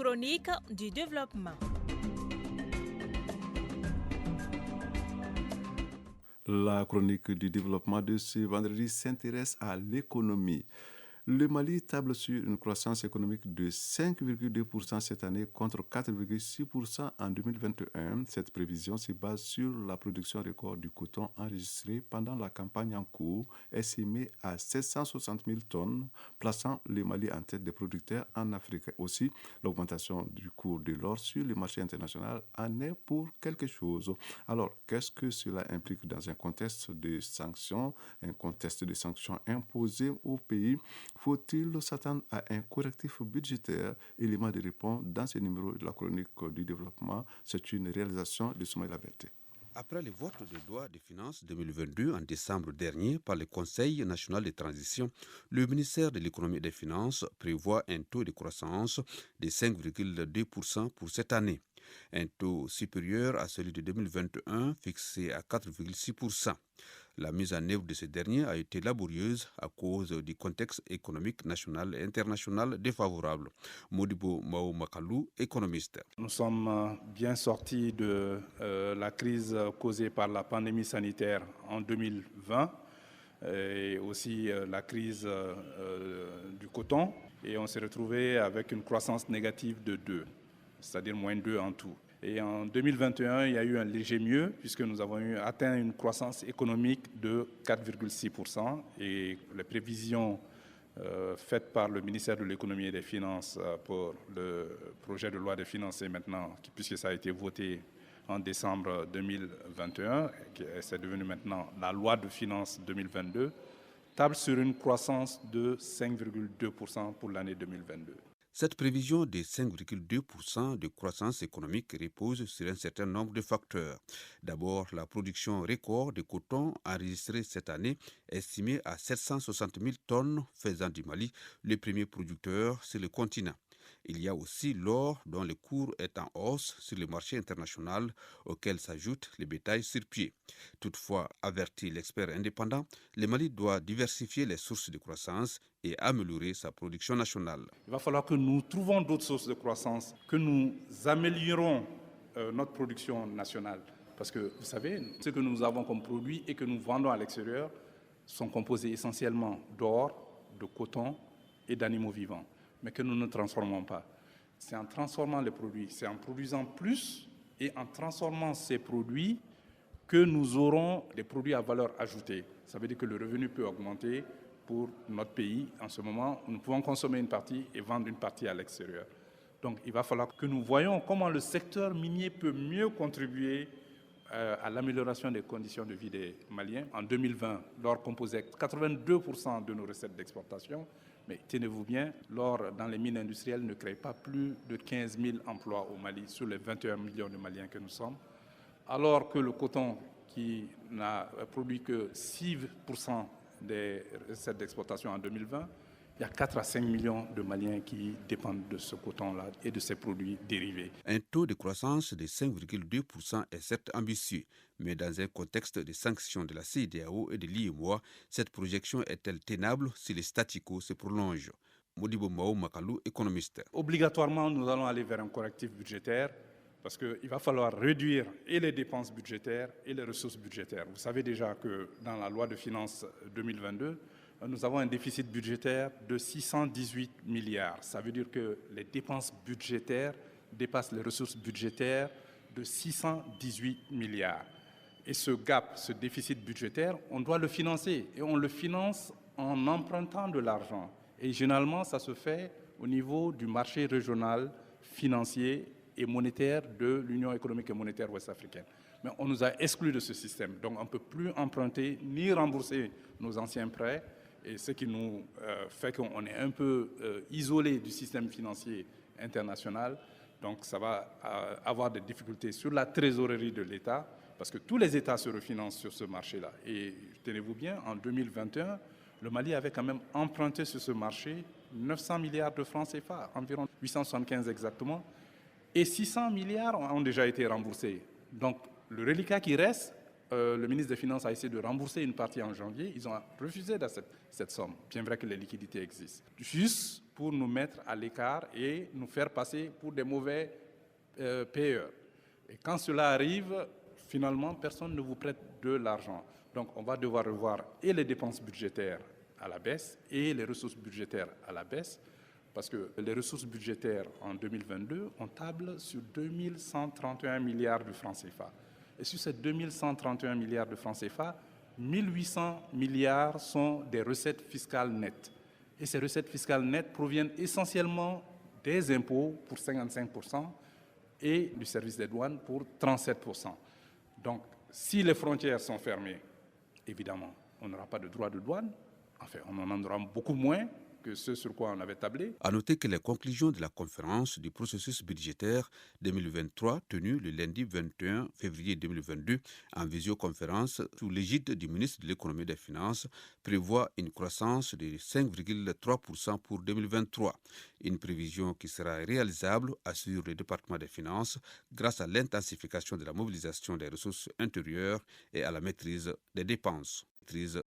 chronique du développement. La chronique du développement de ce vendredi s'intéresse à l'économie. Le Mali table sur une croissance économique de 5,2% cette année contre 4,6% en 2021. Cette prévision se base sur la production record du coton enregistrée pendant la campagne en cours, estimée à 760 000 tonnes, plaçant le Mali en tête des producteurs en Afrique. Aussi, l'augmentation du cours de l'or sur le marché international en est pour quelque chose. Alors, qu'est-ce que cela implique dans un contexte de sanctions imposées au pays? Faut-il s'attendre à un correctif budgétaire? Élément de réponse dans ce numéro de la chronique du développement. C'est une réalisation de Soumaïla Berté. Après le vote de loi de finances 2022 en décembre dernier par le Conseil national de transition, le ministère de l'économie et des finances prévoit un taux de croissance de 5,2% pour cette année, un taux supérieur à celui de 2021 fixé à 4,6%. La mise en œuvre de ce dernier a été laborieuse à cause du contexte économique national et international défavorable. Modibo Mao Makalou, économiste. Nous sommes bien sortis de la crise causée par la pandémie sanitaire en 2020 et aussi la crise du coton. Et on s'est retrouvé avec une croissance négative de 2, c'est-à-dire moins 2 en tout. Et en 2021, il y a eu un léger mieux puisque nous avons atteint une croissance économique de 4,6%. Et les prévisions faites par le ministère de l'économie et des finances pour le projet de loi des finances maintenant, puisque ça a été voté en décembre 2021, et c'est devenu maintenant la loi de finances 2022, table sur une croissance de 5,2% pour l'année 2022. Cette prévision de 5,2% de croissance économique repose sur un certain nombre de facteurs. D'abord, la production record de coton enregistrée cette année, estimée à 760 000 tonnes, faisant du Mali le premier producteur sur le continent. Il y a aussi l'or dont le cours est en hausse sur le marché international auquel s'ajoute le bétail sur pied. Toutefois, avertit l'expert indépendant, le Mali doit diversifier les sources de croissance et améliorer sa production nationale. Il va falloir que nous trouvions d'autres sources de croissance, que nous améliorons notre production nationale. Parce que vous savez, ce que nous avons comme produit et que nous vendons à l'extérieur sont composés essentiellement d'or, de coton et d'animaux vivants, mais que nous ne transformons pas. C'est en transformant les produits, c'est en produisant plus et en transformant ces produits que nous aurons des produits à valeur ajoutée. Ça veut dire que le revenu peut augmenter pour notre pays. En ce moment, nous pouvons consommer une partie et vendre une partie à l'extérieur. Donc il va falloir que nous voyions comment le secteur minier peut mieux contribuer à l'amélioration des conditions de vie des Maliens. En 2020, l'or composait 82% de nos recettes d'exportation. Mais tenez-vous bien, l'or dans les mines industrielles ne crée pas plus de 15 000 emplois au Mali sur les 21 millions de Maliens que nous sommes. Alors que le coton, qui n'a produit que 6% des recettes d'exportation en 2020, il y a 4 à 5 millions de Maliens qui dépendent de ce coton-là et de ses produits dérivés. Un taux de croissance de 5,2% est certes ambitieux, mais dans un contexte de sanctions de la CEDEAO et de l'IMOA, cette projection est-elle tenable si le statu quo se prolonge? Modibo Mao Makalou, économiste. Obligatoirement, nous allons aller vers un correctif budgétaire parce qu'il va falloir réduire et les dépenses budgétaires et les ressources budgétaires. Vous savez déjà que dans la loi de finances 2022, nous avons un déficit budgétaire de 618 milliards. Ça veut dire que les dépenses budgétaires dépassent les ressources budgétaires de 618 milliards. Et ce gap, ce déficit budgétaire, on doit le financer. Et on le finance en empruntant de l'argent. Et généralement, ça se fait au niveau du marché régional financier et monétaire de l'Union économique et monétaire ouest-africaine. Mais on nous a exclus de ce système. Donc on ne peut plus emprunter ni rembourser nos anciens prêts. Et ce qui nous fait qu'on est un peu isolé du système financier international. Donc ça va avoir des difficultés sur la trésorerie de l'État, parce que tous les États se refinancent sur ce marché-là. Et tenez-vous bien, en 2021, le Mali avait quand même emprunté sur ce marché 900 milliards de francs CFA, environ 875 exactement, et 600 milliards ont déjà été remboursés. Donc le reliquat qui reste, le ministre des Finances a essayé de rembourser une partie en janvier. Ils ont refusé cette somme, bien vrai que les liquidités existent. Juste pour nous mettre à l'écart et nous faire passer pour des mauvais payeurs. Et quand cela arrive, finalement, personne ne vous prête de l'argent. Donc on va devoir revoir et les dépenses budgétaires à la baisse et les ressources budgétaires à la baisse, parce que les ressources budgétaires en 2022, on table sur 2131 milliards de francs CFA. Et sur ces 2131 milliards de francs CFA, 1800 milliards sont des recettes fiscales nettes. Et ces recettes fiscales nettes proviennent essentiellement des impôts pour 55% et du service des douanes pour 37%. Donc, si les frontières sont fermées, évidemment, on n'aura pas de droit de douane. Enfin, on en aura beaucoup moins que ce sur quoi on avait tablé. À noter que les conclusions de la conférence du processus budgétaire 2023 tenue le lundi 21 février 2022 en visioconférence sous l'égide du ministre de l'Économie et des Finances prévoient une croissance de 5,3% pour 2023. Une prévision qui sera réalisable, assure le département des Finances, grâce à l'intensification de la mobilisation des ressources intérieures et à la maîtrise des dépenses.